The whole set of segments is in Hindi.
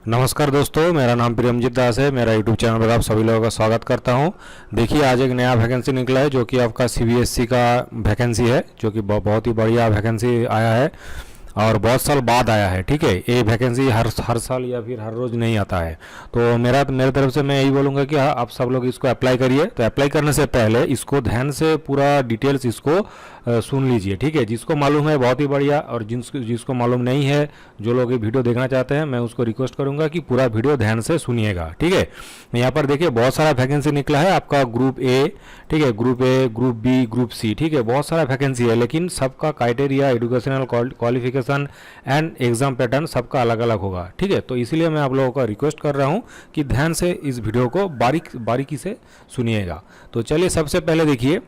नमस्कार दोस्तों, मेरा नाम प्रियमजीत दास है। मेरा यूट्यूब चैनल पर आप सभी लोगों का स्वागत करता हूं। देखिए, आज एक नया वैकेंसी निकला है जो कि आपका सीबीएसई का वैकेंसी है, जो कि बहुत ही बढ़िया वैकेंसी आया है और बहुत साल बाद आया है। ठीक है, ये वैकेंसी हर साल या फिर हर रोज़ नहीं आता है। तो मेरे तरफ से मैं यही बोलूँगा कि हाँ, आप सब लोग इसको अप्लाई करिए। तो अप्लाई करने से पहले इसको ध्यान से पूरा डिटेल्स इसको सुन लीजिए। ठीक है, जिसको मालूम है बहुत ही बढ़िया, और जिसको मालूम नहीं है, जो लोग ये वीडियो देखना चाहते हैं, मैं उसको रिक्वेस्ट करूंगा कि पूरा वीडियो ध्यान से सुनिएगा। ठीक है, यहाँ पर देखिए बहुत सारा वैकेंसी निकला है आपका ग्रुप ए। ठीक है, group A, group B, group C. ठीक है, बहुत सारा वैकेंसी है, लेकिन सबका criteria, educational qualification and exam pattern सबका अलग अलग होगा। ठीक है, तो इसीलिए मैं आप लोगों का रिक्वेस्ट कर रहा हूँ कि ध्यान से इस वीडियो को बारीकी से सुनिएगा। तो चलिए, सबसे पहले देखिए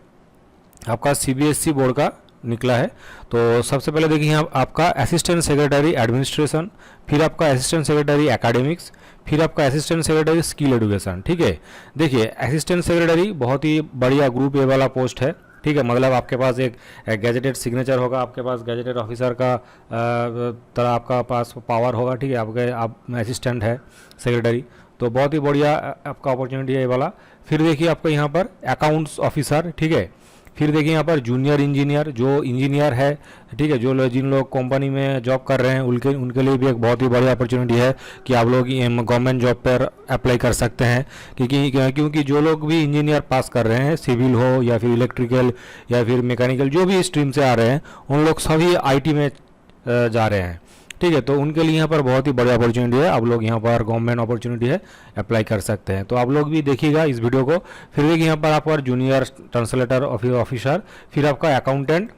आपका सीबीएसई बोर्ड का निकला है। तो सबसे पहले देखिए यहाँ आपका असिस्टेंट सेक्रेटरी एडमिनिस्ट्रेशन, फिर आपका असिस्टेंट सेक्रेटरी एकेडमिक्स, फिर आपका असिस्टेंट सेक्रेटरी स्किल एजुकेशन। ठीक है, देखिए असिस्टेंट सेक्रेटरी बहुत ही बढ़िया ग्रुप ए वाला पोस्ट है। ठीक है, मतलब आपके पास एक गैजेटेड सिग्नेचर होगा, आपके पास गैजेटेड ऑफिसर का तरह आपका पास पावर होगा। ठीक है, आप असिस्टेंट है सेक्रेटरी, तो बहुत ही बढ़िया आपका अपॉर्चुनिटी है ये वाला। फिर देखिए आपका यहाँ पर अकाउंट्स ऑफिसर। ठीक है, फिर देखिए यहाँ पर जूनियर इंजीनियर, जो इंजीनियर है, ठीक है, जिन लोग कंपनी में जॉब कर रहे हैं उनके लिए भी एक बहुत ही बड़ी अपॉर्चुनिटी है कि आप लोग गवर्नमेंट जॉब पर अप्लाई कर सकते हैं। क्योंकि जो लोग भी इंजीनियर पास कर रहे हैं, सिविल हो या फिर इलेक्ट्रिकल या फिर मैकेनिकल, जो भी स्ट्रीम से आ रहे हैं, उन लोग सभी आईटी में जा रहे हैं। ठीक है, तो उनके लिए यहाँ पर बहुत ही बड़ी अपॉर्चुनिटी है। आप लोग यहाँ पर गवर्नमेंट अपॉर्चुनिटी है, अप्लाई कर सकते हैं। तो आप लोग भी देखिएगा इस वीडियो को। फिर देखिए यहाँ पर आपका जूनियर ट्रांसलेटर ऑफिसर, फिर आपका अकाउंटेंट,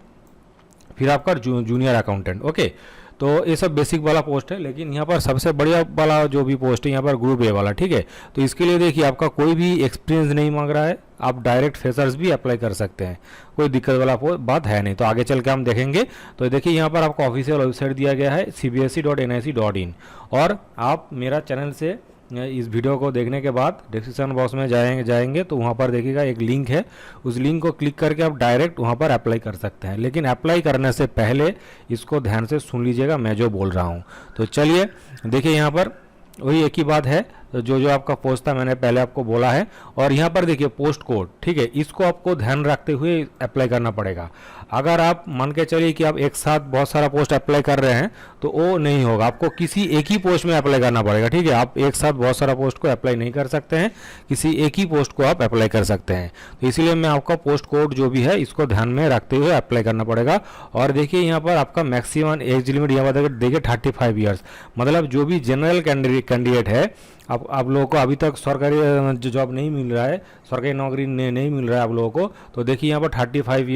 फिर आपका जूनियर अकाउंटेंट। ओके, तो ये सब बेसिक वाला पोस्ट है, लेकिन यहाँ पर सबसे बढ़िया वाला जो भी पोस्ट है यहाँ पर ग्रुप ए वाला। ठीक है, तो इसके लिए देखिए आपका कोई भी एक्सपीरियंस नहीं मांग रहा है, आप डायरेक्ट फ्रेशर्स भी अप्लाई कर सकते हैं, कोई दिक्कत वाला बात है नहीं। तो आगे चल के हम देखेंगे। तो देखिए यहाँ पर आपका ऑफिशियल वेबसाइट दिया गया है cbse.nic.in, और आप मेरा चैनल से इस वीडियो को देखने के बाद डिस्क्रिप्शन बॉक्स में जाएंगे तो वहाँ पर देखिएगा एक लिंक है, उस लिंक को क्लिक करके आप डायरेक्ट वहाँ पर अप्लाई कर सकते हैं। लेकिन अप्लाई करने से पहले इसको ध्यान से सुन लीजिएगा मैं जो बोल रहा हूँ। तो चलिए देखिए, यहाँ पर वही एक ही बात है, जो आपका पोस्ट था मैंने पहले आपको बोला है। और यहाँ पर देखिए पोस्ट कोड। ठीक है, इसको आपको ध्यान रखते हुए अप्लाई करना पड़ेगा। अगर आप मान के चलिए कि आप एक साथ बहुत सारा पोस्ट अप्लाई कर रहे हैं तो वो नहीं होगा, आपको किसी एक ही पोस्ट में अप्लाई करना पड़ेगा। ठीक है, आप एक साथ बहुत सारा पोस्ट को अप्लाई नहीं कर सकते हैं, किसी एक ही पोस्ट को आप अप्लाई कर सकते हैं। तो इसीलिए मैं आपका पोस्ट कोड जो भी है इसको ध्यान में रखते हुए अप्लाई करना पड़ेगा। और देखिए यहाँ पर आपका मैक्सिमम एज लिमिट यहाँ पर देखिए 35 ईयर्स, मतलब जो भी जनरल कैंडिडेट है, आप लोगों को अभी तक सरकारी जॉब नहीं मिल रहा है, सरकारी नौकरी नहीं मिल रहा है आप लोगों को, तो देखिए यहाँ पर 35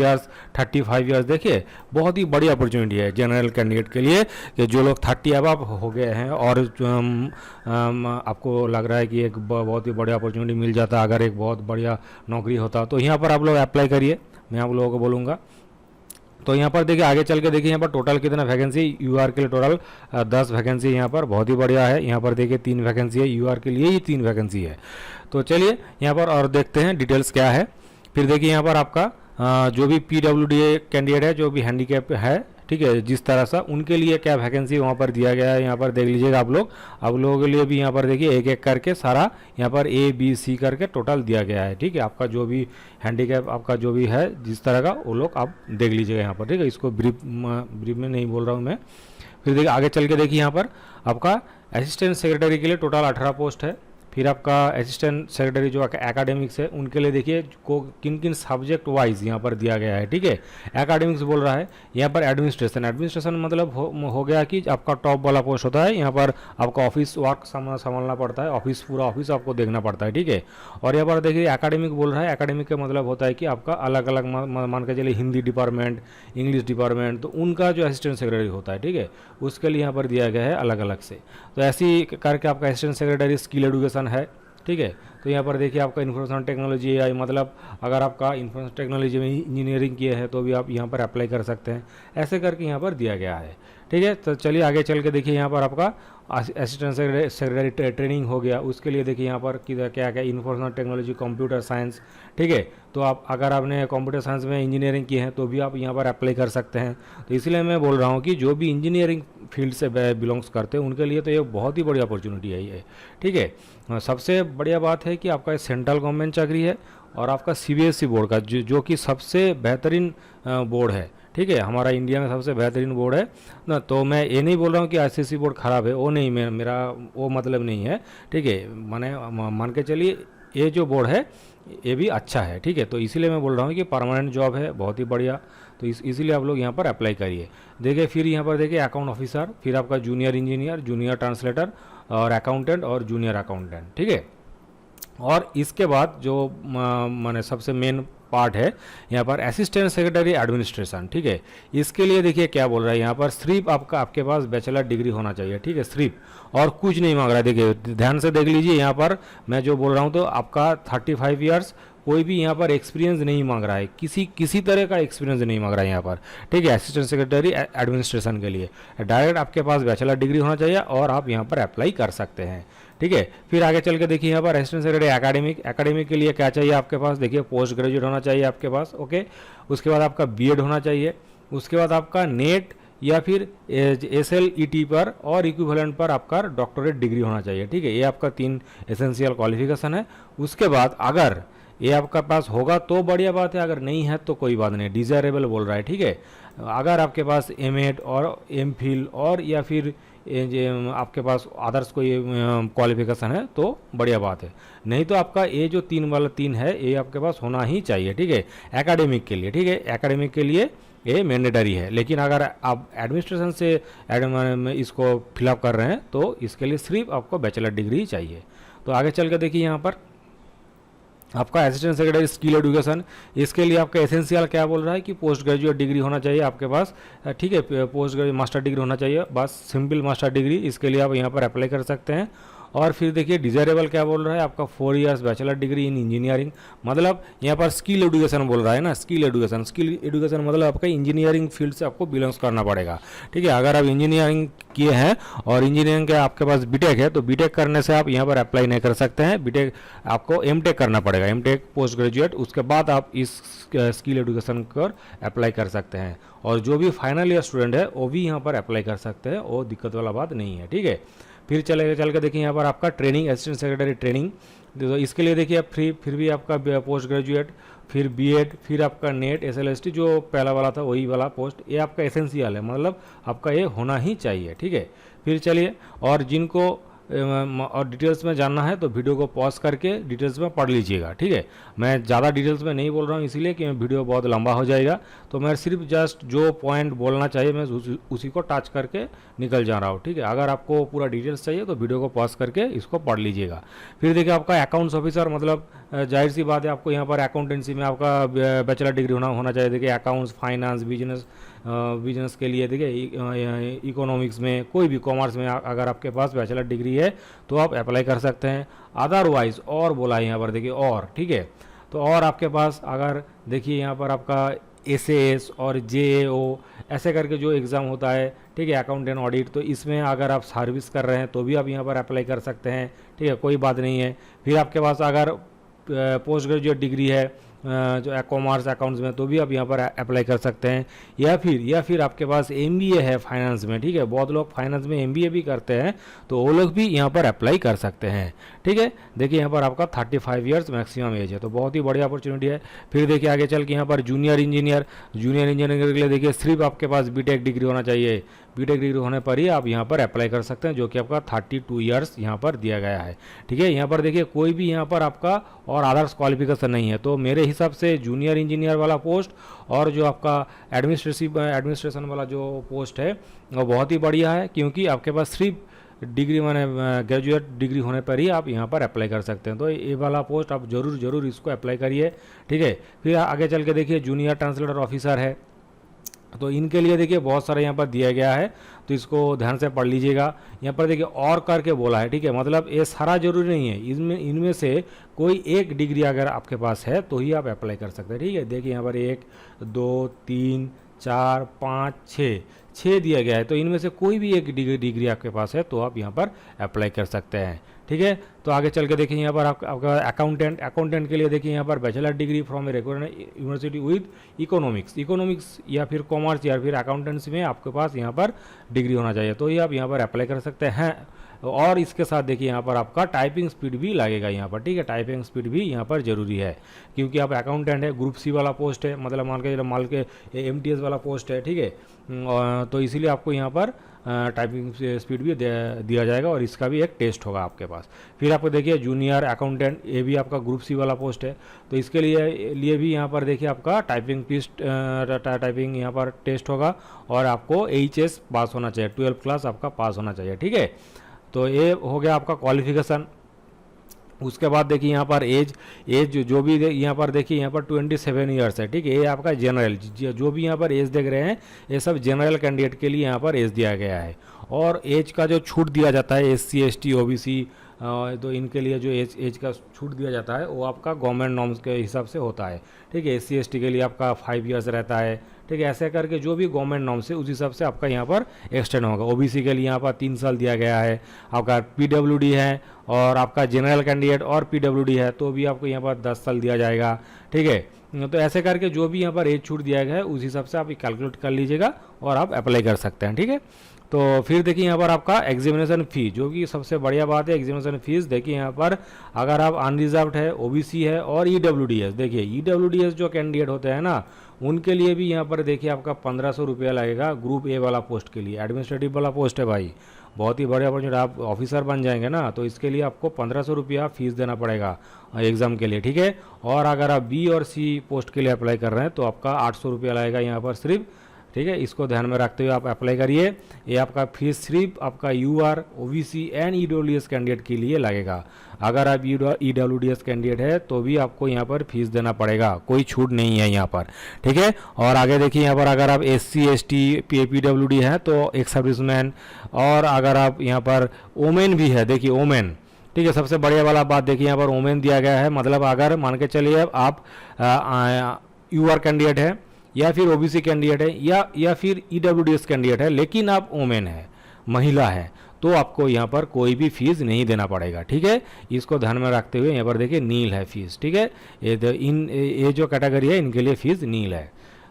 ईयर्स देखिए बहुत ही बड़ी अपॉर्चुनिटी है जनरल कैंडिडेट के लिए, कि जो लोग 30 अब हो गए हैं और आपको लग रहा है कि एक बहुत ही बड़ी अपॉर्चुनिटी मिल जाता अगर एक बहुत बढ़िया नौकरी होता, तो यहाँ पर आप लोग अप्लाई करिए, मैं आप लोगों को बोलूँगा। तो यहाँ पर देखिए आगे चल के देखिए यहाँ पर टोटल कितना वैकेंसी, यूआर के लिए टोटल 10 वैकेंसी यहाँ पर, बहुत ही बढ़िया है। यहाँ पर देखिए 3 वैकेंसी है, यूआर के लिए ही 3 वैकेंसी है। तो चलिए यहाँ पर और देखते हैं डिटेल्स क्या है। फिर देखिए यहाँ पर आपका जो भी पीडब्ल्यूडी कैंडिडेट है, जो भी हैंडीकैप है, ठीक है, जिस तरह से उनके लिए क्या वैकेंसी वहाँ पर दिया गया है, यहाँ पर देख लीजिएगा आप लोगों के लिए भी यहाँ पर देखिए एक एक करके सारा यहाँ पर ए बी सी करके टोटल दिया गया है। ठीक है, आपका जो भी हैंडीकैप आपका जो भी है जिस तरह का, वो लोग आप देख लीजिएगा यहाँ पर। ठीक है, इसको ब्रीफ में नहीं बोल रहा हूँ मैं। फिर देखिए आगे चल के देखिए यहाँ पर आपका असिस्टेंट सेक्रेटरी के लिए टोटल 18 पोस्ट है। फिर आपका असिस्टेंट सेक्रेटरी जो एकेडमिक्स है उनके लिए देखिए को किन किन सब्जेक्ट वाइज यहाँ पर दिया गया है। ठीक है, एकेडमिक्स बोल रहा है, यहाँ पर एडमिनिस्ट्रेशन मतलब हो गया कि आपका टॉप वाला पोस्ट होता है, यहाँ पर आपका ऑफिस वर्क संभालना पड़ता है, पूरा ऑफिस आपको देखना पड़ता है। ठीक है, और यहाँ पर देखिए एकेडमिक बोल रहा है, एकेडमिक का मतलब होता है कि आपका अलग अलग मान के चलिए हिंदी डिपार्टमेंट, इंग्लिश डिपार्टमेंट, तो उनका जो असिस्टेंट सेक्रेटरी होता है, ठीक है, उसके लिए यहाँ पर दिया गया है अलग अलग से। तो ऐसी करके आपका असिस्टेंट सेक्रेटरी स्किल एजुकेशन है। ठीक है, तो यहाँ पर देखिए आपका इन्फॉर्मेशन टेक्नोलॉजी एआई, मतलब अगर आपका इन्फॉर्मेशन टेक्नोलॉजी में इंजीनियरिंग किए हैं तो भी आप यहाँ पर अप्लाई कर सकते हैं, ऐसे करके यहाँ पर दिया गया है। ठीक है। तो चलिए आगे चल के देखिए यहाँ पर आपका असिस्टेंट सेक्रेटरी ट्रेनिंग हो गया, उसके लिए देखिए यहाँ पर क्या क्या इंफॉर्मेशन टेक्नोलॉजी, कंप्यूटर साइंस, ठीक है। तो आप अगर आपने कंप्यूटर साइंस में इंजीनियरिंग की है तो भी आप यहाँ पर अप्लाई कर सकते हैं। तो इसलिए मैं बोल रहा हूँ कि जो भी इंजीनियरिंग फील्ड से बिलोंग्स करते हैं उनके लिए तो ये बहुत ही बड़ी अपॉर्चुनिटी है ये, ठीक है। सबसे बढ़िया बात है कि आपका सेंट्रल गवर्नमेंट चाकरी है और आपका सीबीएसई बोर्ड का जो कि सबसे बेहतरीन बोर्ड है, ठीक है। हमारा इंडिया में सबसे बेहतरीन बोर्ड है ना। तो मैं ये नहीं बोल रहा हूँ कि आईसीएसई बोर्ड ख़राब है, वो नहीं, मेरा वो मतलब नहीं है, ठीक है। मान के चलिए ये जो बोर्ड है ये भी अच्छा है, ठीक है। तो इसीलिए मैं बोल रहा हूँ कि परमानेंट जॉब है, बहुत ही बढ़िया। तो इसीलिए आप लोग यहाँ पर अप्लाई करिए। देखिए फिर यहाँ पर देखिए अकाउंट ऑफिसर, फिर आपका जूनियर इंजीनियर, जूनियर ट्रांसलेटर और अकाउंटेंट और जूनियर अकाउंटेंट, ठीक है। और इसके बाद जो माने सबसे मेन पार्ट है यहाँ पर असिस्टेंट सेक्रेटरी एडमिनिस्ट्रेशन, ठीक है। इसके लिए देखिए क्या बोल रहा है यहाँ पर, सिर्फ आपके पास बैचलर डिग्री होना चाहिए, ठीक है, सिर्फ, और कुछ नहीं मांग रहा है। देखिए ध्यान से देख लीजिए यहाँ पर मैं जो बोल रहा हूँ, तो आपका 35 ईयर्स, कोई भी यहाँ पर एक्सपीरियंस नहीं मांग रहा है, किसी तरह का एक्सपीरियंस नहीं मांग रहा है यहाँ पर, ठीक है। असिस्टेंट सेक्रेटरी एडमिनिस्ट्रेशन के लिए डायरेक्ट आपके पास बैचलर डिग्री होना चाहिए और आप यहाँ पर अप्लाई कर सकते हैं, ठीक है। फिर आगे चल के देखिए यहाँ पर असिस्टेंट सेक्रेटरी एकेडमिक के लिए क्या चाहिए आपके पास, देखिए पोस्ट ग्रेजुएट होना चाहिए आपके पास, ओके। उसके बाद आपका बीएड होना चाहिए, उसके बाद आपका नेट या फिर SLET पर और इक्विवेलेंट पर आपका डॉक्टरेट डिग्री होना चाहिए, ठीक है। ये आपका 3 एसेंशियल क्वालिफिकेशन है। उसके बाद अगर ये आपका पास होगा तो बढ़िया बात है, अगर नहीं है तो कोई बात नहीं, डिजायरेबल बोल रहा है, ठीक है। अगर आपके पास एमएड और एमफिल और या फिर आपके पास अदर्स कोई क्वालिफिकेशन है तो बढ़िया बात है, नहीं तो आपका ये जो 3 है ये आपके पास होना ही चाहिए, ठीक है, एकेडमिक के लिए, ठीक है। एकेडमिक के लिए ये मैंडेटरी है, लेकिन अगर आप एडमिनिस्ट्रेशन से इसको फिलअप कर रहे हैं तो इसके लिए सिर्फ आपको बैचलर डिग्री ही चाहिए। तो आगे चल के देखिए यहाँ पर आपका असिस्टेंट सेक्रेटरी स्किल एजुकेशन, इसके लिए आपका एसेंशियल क्या बोल रहा है कि पोस्ट ग्रेजुएट डिग्री होना चाहिए आपके पास, ठीक है, पोस्ट ग्रेजुएट मास्टर डिग्री होना चाहिए, बस सिंपल मास्टर डिग्री, इसके लिए आप यहाँ पर अप्लाई कर सकते हैं। और फिर देखिए डिजायरेबल क्या बोल रहा है आपका 4 years bachelor degree in engineering, मतलब यहाँ पर स्किल एजुकेशन बोल रहा है ना, स्किल एजुकेशन मतलब आपका इंजीनियरिंग फील्ड से आपको बिलोंग्स करना पड़ेगा, ठीक है। अगर आप इंजीनियरिंग किए हैं और इंजीनियरिंग के आपके पास बीटेक है तो बीटेक करने से आप यहाँ पर अप्लाई नहीं कर सकते हैं, बीटेक आपको एमटेक करना पड़ेगा, एमटेक पोस्ट ग्रेजुएट, उसके बाद आप इस स्किल एजुकेशन पर अप्लाई कर सकते हैं। और जो भी फाइनल ईयर स्टूडेंट है वो भी यहाँ पर अप्लाई कर सकते हैं, वो दिक्कत वाला बात नहीं है, ठीक है। फिर चल के देखिए यहाँ पर आपका ट्रेनिंग, असिस्टेंट सेक्रेटरी ट्रेनिंग, तो इसके लिए देखिए आप फिर भी आपका पोस्ट ग्रेजुएट, फिर बीएड, फिर आपका नेट SLST जो पहला वाला था वही वाला पोस्ट, ये आपका एसेंशियल है, मतलब आपका ये होना ही चाहिए, ठीक है। फिर चलिए, और जिनको और डिटेल्स में जानना है तो वीडियो को पॉज करके डिटेल्स में पढ़ लीजिएगा, ठीक है। मैं ज़्यादा डिटेल्स में नहीं बोल रहा हूँ इसीलिए कि वीडियो बहुत लंबा हो जाएगा, तो मैं सिर्फ जस्ट जो पॉइंट बोलना चाहिए मैं उसी को टच करके निकल जा रहा हूँ, ठीक है। अगर आपको पूरा डिटेल्स चाहिए तो वीडियो को पॉज करके इसको पढ़ लीजिएगा। फिर देखिए आपका अकाउंट्स ऑफिसर, मतलब जाहिर सी बात है आपको यहाँ पर अकाउंटेंसी में आपका बैचलर डिग्री होना चाहिए। देखिए अकाउंट्स, फाइनेंस, बिजनेस के लिए, देखिए इकोनॉमिक्स में, कोई भी कॉमर्स में अगर आपके पास बैचलर डिग्री है तो आप अप्लाई कर सकते हैं। अदरवाइज और बोला है यहाँ पर, देखिए और, ठीक है। तो और आपके पास अगर देखिए यहाँ पर आपका SAS और JAO ऐसे करके जो एग्ज़ाम होता है, ठीक है, अकाउंटेंट ऑडिट, तो इसमें अगर आप सर्विस कर रहे हैं तो भी आप यहाँ पर अप्लाई कर सकते हैं, ठीक है, कोई बात नहीं है। फिर आपके पास अगर पोस्ट ग्रेजुएट डिग्री है जो कॉमर्स अकाउंट्स में तो भी आप यहाँ पर अप्लाई कर सकते हैं। या फिर आपके पास MBA है फाइनेंस में, ठीक है, बहुत लोग फाइनेंस में MBA भी करते हैं तो वो लोग भी यहाँ पर अप्लाई कर सकते हैं, ठीक है। देखिए यहाँ पर आपका 35 ईयर्स मैक्सिमम एज है, तो बहुत ही बढ़िया अपॉर्चुनिटी है। फिर देखिए आगे चल के यहाँ पर जूनियर इंजीनियर के लिए देखिए सिर्फ आपके पास बीटेक डिग्री होना चाहिए, बीटेक डिग्री होने पर ही आप यहाँ पर अप्लाई कर सकते हैं, जो कि आपका 32 ईयर्स यहाँ पर दिया गया है, ठीक है। यहाँ पर देखिए कोई भी यहाँ पर आपका और अदर्स क्वालिफिकेशन नहीं है, तो मेरे हिसाब से जूनियर इंजीनियर वाला पोस्ट और जो आपका एडमिनिस्ट्रेशन वाला जो पोस्ट है वो बहुत ही बढ़िया है, क्योंकि आपके पास सिर्फ डिग्री माने ग्रेजुएट डिग्री होने पर ही आप यहाँ पर अप्लाई कर सकते हैं। तो ये वाला पोस्ट आप जरूर इसको अप्लाई करिए, ठीक है। फिर आगे चल के देखिए जूनियर ट्रांसलेटर ऑफिसर है, तो इनके लिए देखिए बहुत सारा यहाँ पर दिया गया है, तो इसको ध्यान से पढ़ लीजिएगा। यहाँ पर देखिए और करके बोला है, ठीक है, मतलब ये सारा जरूरी नहीं है, इनमें से कोई एक डिग्री अगर आपके पास है तो ही आप अप्लाई कर सकते हैं, ठीक है। देखिए यहाँ पर 1 2 3 4, 5, 6 दिया गया है। तो इनमें से कोई भी एक डिग्री आपके पास है तो आप यहाँ पर अप्लाई कर सकते हैं। ठीक है, तो आगे चल के देखिए यहाँ पर आपका अकाउंटेंट के लिए देखिए यहाँ पर bachelor degree from a recognised university with economics या फिर कॉमर्स या फिर अकाउंटेंट्स में आपके पास यहाँ पर डिग्री होना चाहिए, तो ये आप यहाँ पर अप्लाई कर सकते हैं। और इसके साथ देखिए यहाँ पर आपका टाइपिंग स्पीड भी लगेगा यहाँ पर। ठीक है, टाइपिंग स्पीड भी यहाँ पर जरूरी है, क्योंकि आप अकाउंटेंट है, ग्रुप सी वाला पोस्ट है, मतलब मान के MTS वाला पोस्ट है। ठीक है, तो इसीलिए आपको यहाँ पर टाइपिंग स्पीड भी दिया जाएगा और इसका भी एक टेस्ट होगा आपके पास। फिर आपको देखिए जूनियर अकाउंटेंट, ये भी आपका ग्रुप सी वाला पोस्ट है, तो इसके लिए भी यहाँ पर देखिए आपका टाइपिंग यहाँ पर टेस्ट होगा और आपको HS पास होना चाहिए, 12th क्लास आपका पास होना चाहिए। ठीक है, तो ये हो गया आपका क्वालिफिकेशन। उसके बाद देखिए यहाँ पर एज जो भी यहाँ पर देखिए यहाँ पर 27 ईयर्स है। ठीक है, ये आपका जनरल, जो भी यहाँ पर एज देख रहे हैं ये सब जनरल कैंडिडेट के लिए यहाँ पर एज दिया गया है। और एज का जो छूट दिया जाता है SC ST OBC, तो इनके लिए जो एज का छूट दिया जाता है वो आपका गवर्नमेंट नॉर्म्स के हिसाब से होता है। ठीक है, SC ST के लिए आपका 5 ईयर्स रहता है। ठीक है, ऐसे करके जो भी गवर्नमेंट नॉर्म्स है उस हिसाब से आपका यहाँ पर एक्सटेंड होगा। OBC के लिए यहाँ पर 3 साल दिया गया है। आपका PWD है और आपका जनरल कैंडिडेट और PWD है तो भी आपको यहाँ पर 10 साल दिया जाएगा। ठीक है, तो ऐसे करके जो भी यहाँ पर एज छूट दिया गया है उस हिसाब से आप कैलकुलेट कर लीजिएगा और आप अप्लाई कर सकते हैं। ठीक है, तो फिर देखिए यहाँ पर आपका एग्जामिनेशन फ़ी, जो कि सबसे बढ़िया बात है। एग्जामिनेशन फीस देखिए यहाँ पर अगर आप अनरिजर्व्ड है, OBC है और EWDS, देखिए EWDS जो कैंडिडेट होते हैं ना उनके लिए भी यहाँ पर देखिए आपका 1500 रुपया लगेगा ग्रुप A वाला पोस्ट के लिए। एडमिनिस्ट्रेटिव वाला पोस्ट है भाई, बहुत ही बढ़िया अपॉर्चुनिटी, आप ऑफिसर बन जाएंगे ना, तो इसके लिए आपको 1500 रुपया फीस देना पड़ेगा एग्ज़ाम के लिए। ठीक है, और अगर आप B और C पोस्ट के लिए अप्लाई कर रहे हैं तो आपका 800 रुपया लगेगा यहाँ पर सिर्फ। ठीक है, इसको ध्यान में रखते हुए आप अप्लाई करिए। ये आपका फीस सिर्फ आपका UR OBC and EWDS candidate के लिए लगेगा। अगर आप EWDS कैंडिडेट है तो भी आपको यहाँ पर फीस देना पड़ेगा, कोई छूट नहीं है यहाँ पर। ठीक है, और आगे देखिए यहाँ पर अगर आप SC ST PWD है तो एक सर्विसमैन, और अगर आप यहाँ पर वोमेन भी है, देखिए वोमेन। ठीक है, सबसे बढ़िया वाला बात देखिए यहाँ पर वोमेन दिया गया है, मतलब अगर मान के चलिए आप UR कैंडिडेट है या फिर OBC कैंडिडेट है या फिर EWDS कैंडिडेट है लेकिन आप वोमेन है, महिला है, तो आपको यहाँ पर कोई भी फीस नहीं देना पड़ेगा। ठीक है, इसको ध्यान में रखते हुए यहाँ पर देखिए नील है फीस। ठीक है, ये जो कैटेगरी है इनके लिए फीस नील है।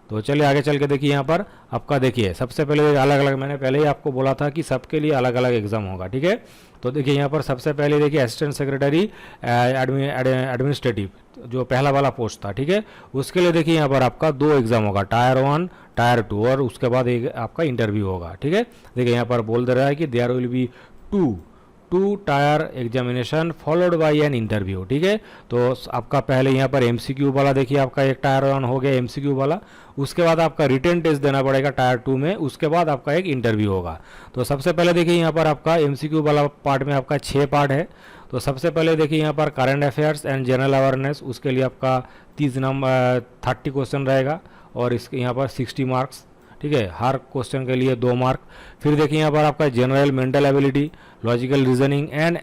तो चलिए आगे चल के देखिए यहाँ पर आपका देखिए सबसे पहले अलग अलग, मैंने पहले ही आपको बोला था कि सबके लिए अलग अलग एग्जाम होगा। ठीक है, तो देखिए यहाँ पर सबसे पहले देखिए असिस्टेंट सेक्रेटरी एडमिनिस्ट्रेटिव जो पहला वाला पोस्ट था। ठीक है, उसके लिए देखिए यहाँ पर आपका 2 एग्जाम होगा, टायर 1 टायर 2, और उसके बाद एक आपका इंटरव्यू होगा। ठीक है, देखिए यहाँ पर बोल दे रहा है कि there will be 2 tier examination followed by an interview. ठीक है, तो आपका पहले यहाँ पर MCQ वाला देखिए आपका एक टायर 1 हो गया MCQ वाला, उसके बाद आपका रिटन टेस्ट देना पड़ेगा टायर 2 में, उसके बाद आपका एक इंटरव्यू होगा। तो सबसे पहले देखिए यहाँ पर आपका MCQ वाला पार्ट में आपका 6 पार्ट है। तो सबसे पहले देखिए यहाँ पर current affairs and general awareness, उसके लिए आपका 30 क्वेश्चन रहेगा और इसके यहाँ पर 60 मार्क्स। ठीक है, हर क्वेश्चन के लिए 2 मार्क। फिर देखिए यहाँ पर आपका general mental ability, logical reasoning and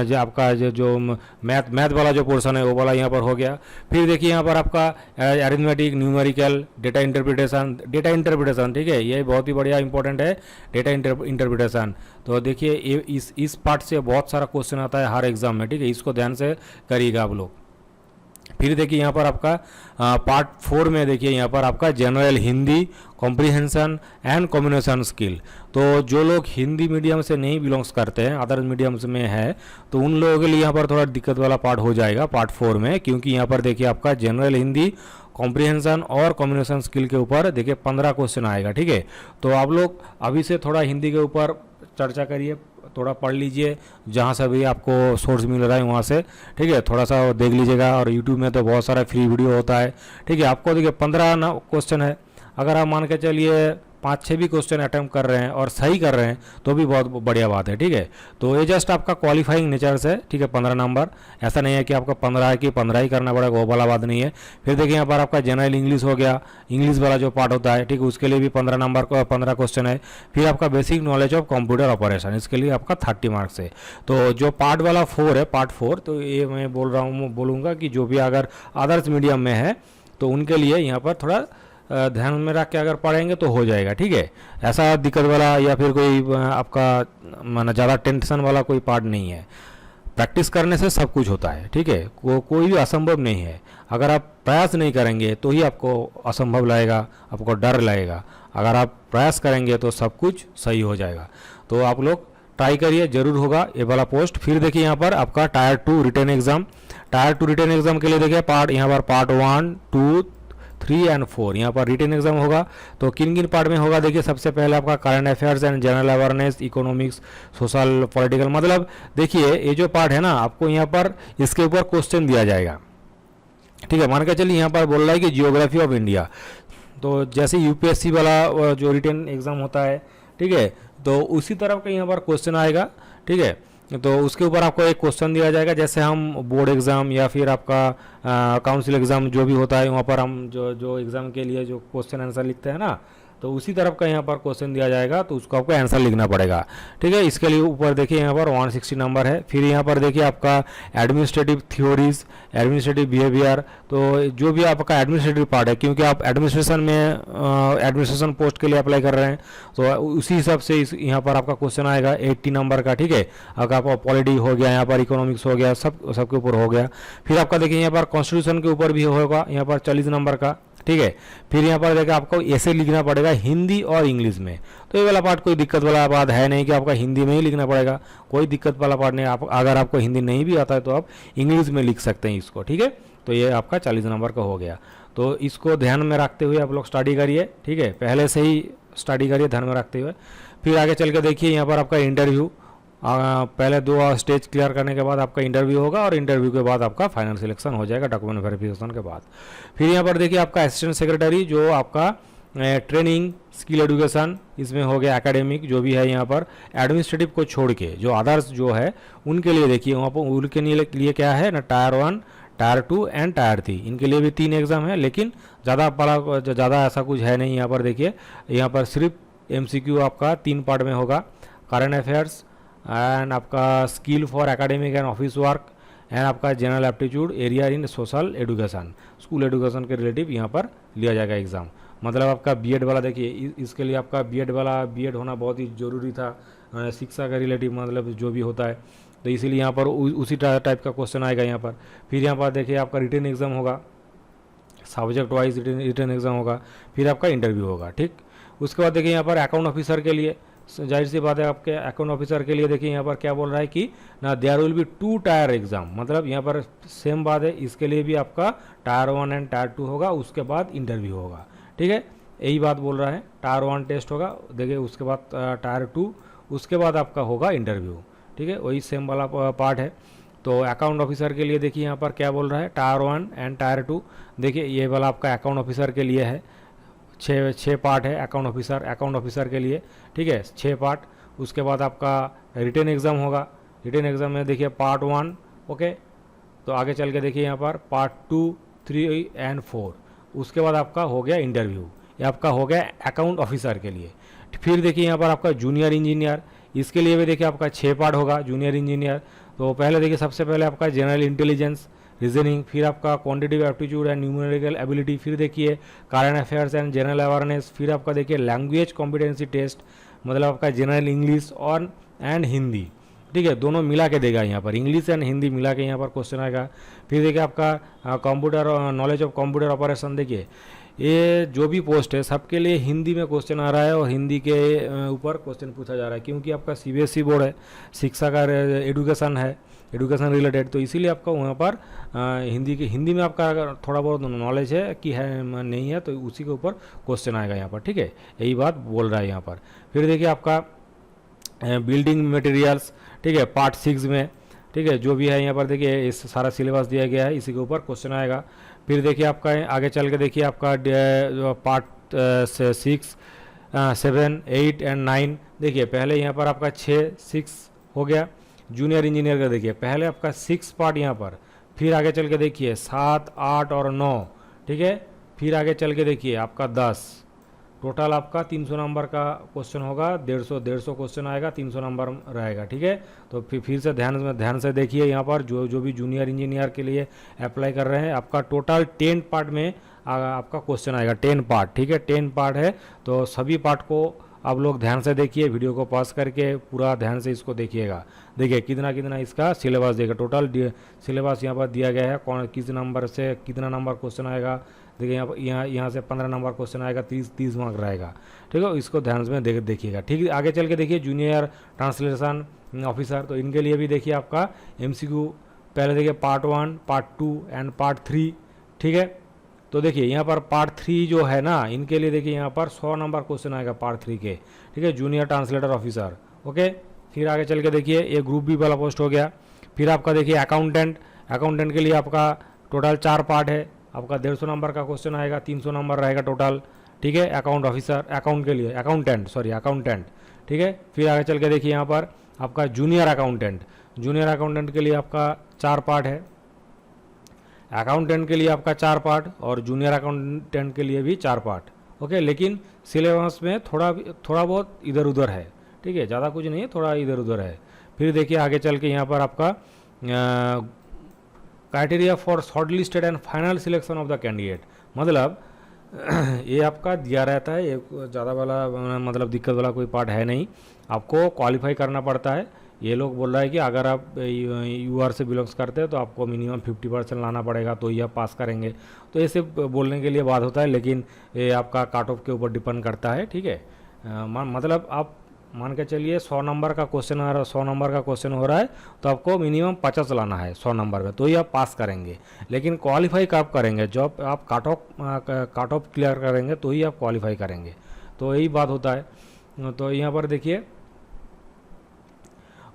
जो आपका जो मैथ वाला जो पोर्शन है वो वाला यहाँ पर हो गया। फिर देखिए यहाँ पर आपका अरिथमेटिक, न्यूमेरिकल, डेटा इंटरप्रिटेशन। ठीक है, ये बहुत ही बढ़िया इंपॉर्टेंट है डेटा इंटरप्रिटेशन। तो देखिए इस पार्ट से बहुत सारा क्वेश्चन आता है हर एग्जाम में। ठीक है, इसको ध्यान से करिएगा आप लोग। फिर देखिए यहाँ पर आपका पार्ट 4 में देखिए यहाँ पर आपका general Hindi, comprehension and communication skill. तो जो लोग हिंदी मीडियम से नहीं बिलोंग्स करते हैं, अदर मीडियम्स में है, तो उन लोगों के लिए यहाँ पर थोड़ा दिक्कत वाला पार्ट हो जाएगा पार्ट 4 में, क्योंकि यहाँ पर देखिए आपका जनरल हिंदी, कॉम्प्रिहेंशन और कम्युनिकेशन स्किल के ऊपर देखिए 15 क्वेश्चन आएगा। ठीक है, तो आप लोग अभी से थोड़ा हिंदी के ऊपर चर्चा करिए, थोड़ा पढ़ लीजिए, जहाँ से भी आपको सोर्स मिल रहा है वहाँ से। ठीक है, थोड़ा सा देख लीजिएगा, और यूट्यूब में तो बहुत सारा फ्री वीडियो होता है। ठीक है, आपको देखिए 15 क्वेश्चन है, अगर आप मान के चलिए 5-6 भी क्वेश्चन अटैम्प्ट कर रहे हैं और सही कर रहे हैं तो भी बहुत बढ़िया बात है। ठीक है, तो ये जस्ट आपका क्वालिफाइंग नेचर से। ठीक है, 15 नंबर, ऐसा नहीं है कि आपका 15 है कि 15 ही करना पड़ेगा, वो वाला बात नहीं है। फिर देखिए यहाँ पर आपका जनरल इंग्लिश हो गया, इंग्लिश वाला जो पार्ट होता है, ठीक है, उसके लिए भी 15 नंबर का 15 क्वेश्चन है। फिर आपका basic knowledge of computer operation, इसके लिए आपका 30 मार्क्स है। तो जो पार्ट वाला 4 है, पार्ट 4, तो ये मैं बोलूँगा कि जो भी अगर अदर्स मीडियम में है तो उनके लिए यहाँ पर थोड़ा ध्यान में रख के अगर पढ़ेंगे तो हो जाएगा, ठीक है। ऐसा दिक्कत वाला या फिर कोई आपका माना ज़्यादा टेंशन वाला कोई पार्ट नहीं है। प्रैक्टिस करने से सब कुछ होता है, ठीक है। कोई भी असंभव नहीं है। अगर आप प्रयास नहीं करेंगे तो ही आपको असंभव लगेगा, आपको डर लगेगा। अगर आप प्रयास करेंगे तो सब कुछ सही हो जाएगा। तो आप लोग ट्राई करिए, जरूर होगा ये वाला पोस्ट। फिर देखिए यहाँ पर आपका tier 2 written exam. Tier 2 written exam के लिए देखिए यहाँ पर पार्ट 1, 2, 3 एंड 4 यहाँ पर रिटन एग्जाम होगा। तो किन किन पार्ट में होगा देखिए। सबसे पहले आपका current affairs and general awareness, economics, social, political, मतलब देखिए ये जो पार्ट है ना, आपको यहाँ पर इसके ऊपर क्वेश्चन दिया जाएगा, ठीक है। मान के चलिए यहाँ पर बोल रहा है कि जियोग्राफी ऑफ इंडिया, तो जैसे यूपीएससी वाला जो रिटन एग्जाम होता है, ठीक है, तो उसी तरह का यहाँ पर क्वेश्चन आएगा, ठीक है। तो उसके ऊपर आपको एक क्वेश्चन दिया जाएगा। जैसे हम बोर्ड एग्ज़ाम या फिर आपका काउंसिल एग्ज़ाम जो भी होता है, वहाँ पर हम जो एग्ज़ाम के लिए जो क्वेश्चन आंसर लिखते हैं ना, तो उसी तरफ का यहाँ पर क्वेश्चन दिया जाएगा, तो उसको आपको आंसर लिखना पड़ेगा, ठीक है। इसके लिए ऊपर देखिए यहाँ पर 160 नंबर है। फिर यहाँ पर देखिए आपका एडमिनिस्ट्रेटिव थ्योरीज, एडमिनिस्ट्रेटिव बिहेवियर, तो जो भी आपका एडमिनिस्ट्रेटिव पार्ट है, क्योंकि आप एडमिनिस्ट्रेशन में एडमिनिस्ट्रेशन पोस्ट के लिए अप्लाई कर रहे हैं, तो उसी हिसाब से यहाँ पर आपका क्वेश्चन आएगा 80 नंबर का, ठीक है। अगर आपका पॉलिटी हो गया, यहाँ पर इकोनॉमिक्स हो गया, सबके ऊपर हो गया। फिर आपका देखिए यहाँ पर कॉन्स्टिट्यूशन के ऊपर भी होगा, यहाँ पर 40 नंबर का, ठीक है। फिर यहाँ पर देखिए आपको ऐसे लिखना पड़ेगा हिंदी और इंग्लिश में। तो ये वाला पार्ट कोई दिक्कत वाला बात है नहीं कि आपका हिंदी में ही लिखना पड़ेगा, कोई दिक्कत वाला पार्ट नहीं। आप अगर आपको हिंदी नहीं भी आता है तो आप इंग्लिश में लिख सकते हैं इसको, ठीक है। तो ये आपका 40 नंबर का हो गया। तो इसको ध्यान में रखते हुए आप लोग स्टडी करिए, ठीक है, पहले से ही स्टडी करिए ध्यान में रखते हुए। फिर आगे चल के देखिए यहाँ पर आपका इंटरव्यू, पहले 2 स्टेज क्लियर करने के बाद आपका इंटरव्यू होगा, और इंटरव्यू के बाद आपका फाइनल सिलेक्शन हो जाएगा डॉक्यूमेंट वेरिफिकेशन के बाद। फिर यहाँ पर देखिए आपका असिस्टेंट सेक्रेटरी, जो आपका ट्रेनिंग, स्किल एडुकेशन, इसमें हो गया एकेडमिक जो भी है। यहाँ पर एडमिनिस्ट्रेटिव को छोड़ के जो अदर्स जो है उनके लिए देखिए वहाँ पर उनके लिए क्या है ना, टायर 1, टायर 2 एंड टायर 3, इनके लिए भी 3 एग्जाम है, लेकिन ज़्यादा ऐसा कुछ है नहीं। यहाँ पर देखिए यहाँ पर सिर्फ MCQ आपका 3 पार्ट में होगा, करंट अफेयर्स एंड आपका skill for academic and office work and आपका general aptitude area in social education, school education के रिलेटिव यहाँ पर लिया जाएगा एग्ज़ाम। मतलब आपका बीएड वाला देखिए, इसके लिए आपका बीएड होना बहुत ही ज़रूरी था, शिक्षा के रिलेटिव मतलब जो भी होता है, तो इसीलिए यहाँ पर उसी टाइप का क्वेश्चन आएगा यहाँ पर। फिर यहाँ पर देखिए आपका रिटन एग्ज़ाम होगा, सब्जेक्ट वाइज रिटन एग्ज़ाम होगा, फिर आपका इंटरव्यू होगा, ठीक। उसके बाद देखिए यहाँ पर अकाउंट ऑफिसर के लिए, जाहिर सी बात है आपके अकाउंट ऑफिसर के लिए देखिए यहाँ पर क्या बोल रहा है कि ना there will be 2 tier exam, मतलब यहाँ पर सेम बात है, इसके लिए भी आपका टायर 1 एंड टायर 2 होगा, उसके बाद इंटरव्यू होगा, ठीक है। यही बात बोल रहा है, टायर 1 टेस्ट होगा, देखिए उसके बाद टायर 2, उसके बाद आपका होगा इंटरव्यू, ठीक है, वही सेम वाला पार्ट है। तो अकाउंट ऑफिसर के लिए देखिए यहाँ पर क्या बोल रहा है, टायर 1 एंड टायर 2, देखिए ये वाला आपका अकाउंट ऑफिसर के लिए है। 6 पार्ट है अकाउंट ऑफिसर के लिए, ठीक है, 6 पार्ट। उसके बाद आपका रिटन एग्ज़ाम होगा, रिटन एग्ज़ाम में देखिए पार्ट 1, ओके। तो आगे चल के देखिए यहाँ पर पार्ट 2, 3 एंड 4, उसके बाद आपका हो गया इंटरव्यू, ये आपका हो गया अकाउंट ऑफिसर के लिए। फिर देखिए यहाँ पर आपका जूनियर इंजीनियर, इसके लिए भी देखिए आपका 6 पार्ट होगा जूनियर इंजीनियर। तो पहले देखिए सबसे पहले आपका जनरल इंटेलिजेंस, रीजनिंग, फिर आपका quantitative aptitude and numerical ability, फिर देखिए current affairs and general awareness, फिर आपका देखिए लैंग्वेज कॉम्पिटेंसी टेस्ट, मतलब आपका जनरल इंग्लिश और एंड हिंदी, ठीक है, दोनों मिला के देगा यहाँ पर, इंग्लिश एंड हिंदी मिला के यहाँ पर क्वेश्चन आएगा। फिर देखिए आपका computer knowledge of computer operation, देखिए ये जो भी पोस्ट है सबके लिए हिंदी में क्वेश्चन आ रहा है और हिंदी के ऊपर क्वेश्चन पूछा जा रहा है, क्योंकि आपका CBSE बोर्ड है, शिक्षा का एडुकेशन है, एडुकेशन रिलेटेड, तो इसीलिए आपका वहाँ पर हिंदी में आपका अगर थोड़ा बहुत नॉलेज है कि है नहीं है, तो उसी के ऊपर क्वेश्चन आएगा यहाँ पर, ठीक है, यही बात बोल रहा है यहाँ पर। फिर देखिए आपका बिल्डिंग मटेरियल्स, ठीक है, पार्ट 6 में, ठीक है, जो भी है यहाँ पर देखिए इस सारा सिलेबस दिया गया है, इसी के ऊपर क्वेश्चन आएगा। फिर देखिए आपका आगे चल के देखिए आपका पार्ट 6, 7, 8 एंड 9, देखिए पहले यहाँ पर आपका 6 हो गया जूनियर इंजीनियर का, देखिए पहले आपका 6 पार्ट यहाँ पर, फिर आगे चल के देखिए 7, 8 और 9, ठीक है, फिर आगे चल के देखिए आपका 10, टोटल आपका 300 नंबर का क्वेश्चन होगा, 150 क्वेश्चन आएगा, 300 नंबर रहेगा, ठीक है। तो फिर से ध्यान से देखिए, यहाँ पर जो भी जूनियर इंजीनियर के लिए अप्लाई कर रहे हैं, आपका टोटल 10 पार्ट में आपका क्वेश्चन आएगा, 10 पार्ट, ठीक है, 10 पार्ट है। तो सभी पार्ट को आप लोग ध्यान से देखिए, वीडियो को पॉज करके पूरा ध्यान से इसको देखिएगा। देखिए कितना इसका सिलेबस देगा, टोटल सिलेबस यहाँ पर दिया गया है, कौन किस नंबर से कितना नंबर क्वेश्चन आएगा। देखिए यहाँ से 15 नंबर क्वेश्चन आएगा, 30 मार्क रहेगा, ठीक है। इसको ध्यान से देखिएगा, ठीक है। आगे चल के देखिए जूनियर ट्रांसलेशन ऑफिसर, तो इनके लिए भी देखिए आपका MCQ पहले देखिए पार्ट 1, पार्ट 2 एंड पार्ट 3, ठीक है। तो देखिए यहाँ पर पार्ट 3 जो है ना, इनके लिए देखिए यहाँ पर 100 नंबर क्वेश्चन आएगा पार्ट 3 के, ठीक है, जूनियर ट्रांसलेटर ऑफिसर, ओके। फिर आगे चल के देखिए ये ग्रुप बी वाला पोस्ट हो गया। फिर आपका देखिए अकाउंटेंट के लिए आपका टोटल 4 पार्ट है, आपका 150 नंबर का क्वेश्चन आएगा, 300 नंबर रहेगा टोटल, ठीक है। अकाउंटेंट, ठीक है। फिर आगे चल के देखिए यहाँ पर आपका जूनियर अकाउंटेंट के लिए आपका 4 पार्ट है, अकाउंटेंट के लिए आपका 4 पार्ट और जूनियर अकाउंटेंट के लिए भी 4 पार्ट, ओके। लेकिन सिलेबस में थोड़ा बहुत इधर उधर है, ठीक है, ज़्यादा कुछ नहीं है, थोड़ा इधर उधर है। फिर देखिए आगे चल के यहाँ पर आपका criteria for short listed and final selection of the candidate, मतलब ये आपका दिया रहता है, ये ज़्यादा वाला मतलब दिक्कत वाला कोई पार्ट है नहीं, आपको क्वालिफाई करना पड़ता है। ये लोग बोल रहा है कि अगर आप UR से बिलोंग्स करते हैं तो आपको मिनिमम 50% लाना पड़ेगा, तो ये आप पास करेंगे। तो ऐसे बोलने के लिए बात होता है, लेकिन ये आपका काट ऑफ के ऊपर डिपेंड करता है, ठीक है। मतलब आप मान के चलिए 100 नंबर का क्वेश्चन आ रहा है, 100 नंबर का क्वेश्चन हो रहा है, तो आपको मिनिमम 50 लाना है 100 नंबर में, तो ही आप पास करेंगे। लेकिन क्वालिफाई कब करेंगे, जब आप काट ऑफ क्लियर करेंगे तो ही आप क्वालिफाई करेंगे, तो यही बात होता है। तो यहाँ पर देखिए,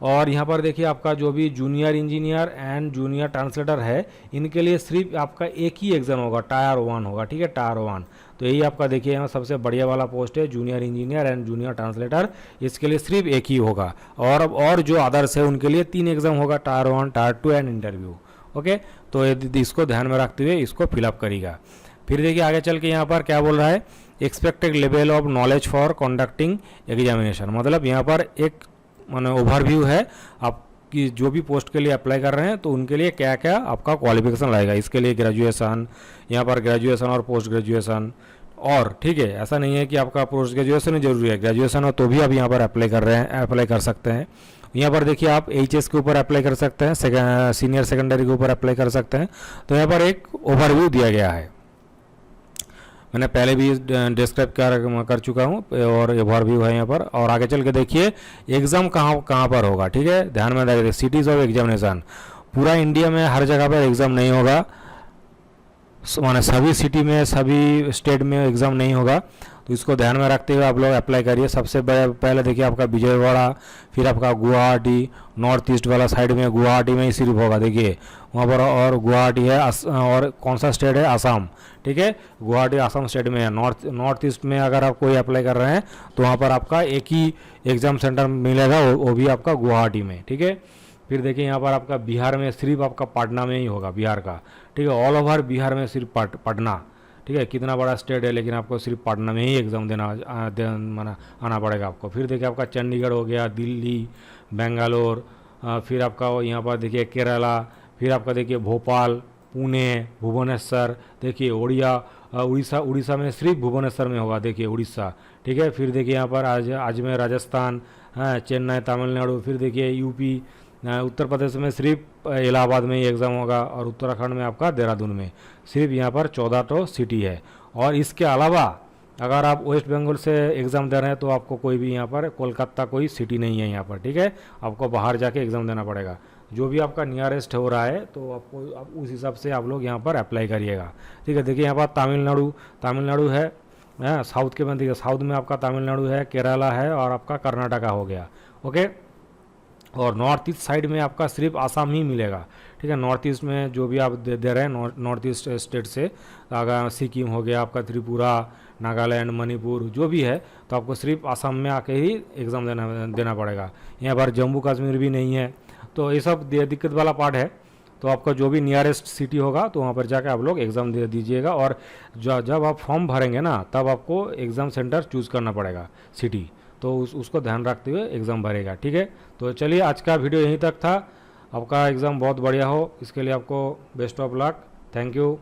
और यहाँ पर देखिए आपका जो भी junior engineer and junior translator है, इनके लिए सिर्फ आपका एक ही एग्ज़ाम होगा, टायर 1 होगा, ठीक है, टायर 1। तो यही आपका देखिए यहाँ सबसे बढ़िया वाला पोस्ट है, junior engineer and junior translator, इसके लिए सिर्फ एक ही होगा। और जो अदर्स है उनके लिए 3 एग्ज़ाम होगा, tyre 1, tyre 2 and interview, okay. तो इसको ध्यान में रखते हुए इसको फिलअप करिएगा। फिर देखिए आगे चल के यहाँ पर क्या बोल रहा है, expected level of knowledge for conducting examination, मतलब यहाँ पर एक माने ओवरव्यू है आपकी जो भी पोस्ट के लिए अप्लाई कर रहे हैं, तो उनके लिए क्या क्या आपका क्वालिफिकेशन लगेगा। इसके लिए ग्रेजुएशन, यहाँ पर ग्रेजुएशन और पोस्ट ग्रेजुएशन, और ठीक है, ऐसा नहीं है कि आपका पोस्ट ग्रेजुएशन ही जरूरी है, ग्रेजुएशन हो तो भी आप यहाँ पर अप्लाई कर सकते हैं। यहाँ पर देखिए आप HS के ऊपर अप्लाई कर सकते हैं, सीनियर सेकेंडरी के ऊपर अप्लाई कर सकते हैं। तो यहाँ पर एक ओवरव्यू दिया गया है, मैंने पहले भी डिस्क्राइब कर चुका हूँ, और ओवरव्यू है यहाँ पर। और आगे चल के देखिए एग्ज़ाम कहाँ पर होगा, ठीक है, ध्यान में रखिए। सिटीज़ ऑफ एग्जामिनेशन, पूरा इंडिया में हर जगह पर एग्ज़ाम नहीं होगा, माने सभी सिटी में सभी स्टेट में एग्ज़ाम नहीं होगा, तो इसको ध्यान में रखते हुए आप लोग अप्लाई करिए। सबसे पहले देखिए आपका विजयवाड़ा, फिर आपका गुवाहाटी, नॉर्थ ईस्ट वाला साइड में गुवाहाटी में ही सिर्फ होगा, देखिए वहाँ पर, और गुवाहाटी है, और कौन सा स्टेट है, आसाम, ठीक है, गुवाहाटी आसाम स्टेट में है। नॉर्थ ईस्ट में अगर आप कोई अप्लाई कर रहे हैं तो वहाँ पर आपका एक ही एग्ज़ाम सेंटर मिलेगा, वो भी आपका गुवाहाटी में, ठीक है। फिर देखिए यहाँ पर आपका बिहार में सिर्फ आपका पटना में ही होगा, बिहार का, ठीक है, ऑल ओवर बिहार में सिर्फ पटना, ठीक है, कितना बड़ा स्टेट है, लेकिन आपको सिर्फ पटना में ही एग्ज़ाम आना पड़ेगा आपको। फिर देखिए आपका चंडीगढ़ हो गया, दिल्ली, बेंगलोर, फिर आपका यहाँ पर देखिए केरला, फिर आपका देखिए भोपाल, पुणे, भुवनेश्वर, देखिए उड़ीसा में सिर्फ भुवनेश्वर में होगा, देखिए उड़ीसा, ठीक है। फिर देखिए यहाँ पर अजमेर राजस्थान, चेन्नई तमिलनाडु, फिर देखिए UP उत्तर प्रदेश में सिर्फ इलाहाबाद में ही एग्ज़ाम होगा, और उत्तराखंड में आपका देहरादून में सिर्फ यहाँ पर 14 तो सिटी है। और इसके अलावा अगर आप वेस्ट बंगाल से एग्ज़ाम दे रहे हैं तो आपको कोई भी यहाँ पर कोलकाता कोई सिटी नहीं है यहाँ पर, ठीक है, आपको बाहर जाके एग्ज़ाम देना पड़ेगा। जो भी आपका नियरेस्ट हो रहा है तो आप उस हिसाब से आप लोग यहाँ पर अप्लाई करिएगा, ठीक है। देखिए यहाँ पर तमिलनाडु है, साउथ के में देखिए, साउथ में आपका तमिलनाडु है, केरला है, और आपका कर्नाटका हो गया, ओके। और नॉर्थ ईस्ट साइड में आपका सिर्फ आसाम ही मिलेगा, ठीक है। नॉर्थ ईस्ट में जो भी आप दे रहे हैं नॉर्थ ईस्ट स्टेट से, अगर सिक्किम हो गया आपका, त्रिपुरा, नागालैंड, मणिपुर जो भी है, तो आपको सिर्फ आसाम में आके ही एग्ज़ाम देना पड़ेगा। यहाँ पर जम्मू कश्मीर भी नहीं है, तो ये सब दिक्कत वाला पार्ट है। तो आपका जो भी नियरेस्ट सिटी होगा तो वहाँ पर जाकर आप लोग एग्ज़ाम दे दीजिएगा। और जब आप फॉर्म भरेंगे ना तब आपको एग्ज़ाम सेंटर चूज़ करना पड़ेगा सिटी, तो उसको ध्यान रखते हुए एग्ज़ाम भरेगा, ठीक है। तो चलिए आज का वीडियो यहीं तक था। आपका एग्ज़ाम बहुत बढ़िया हो, इसके लिए आपको best of luck. Thank you.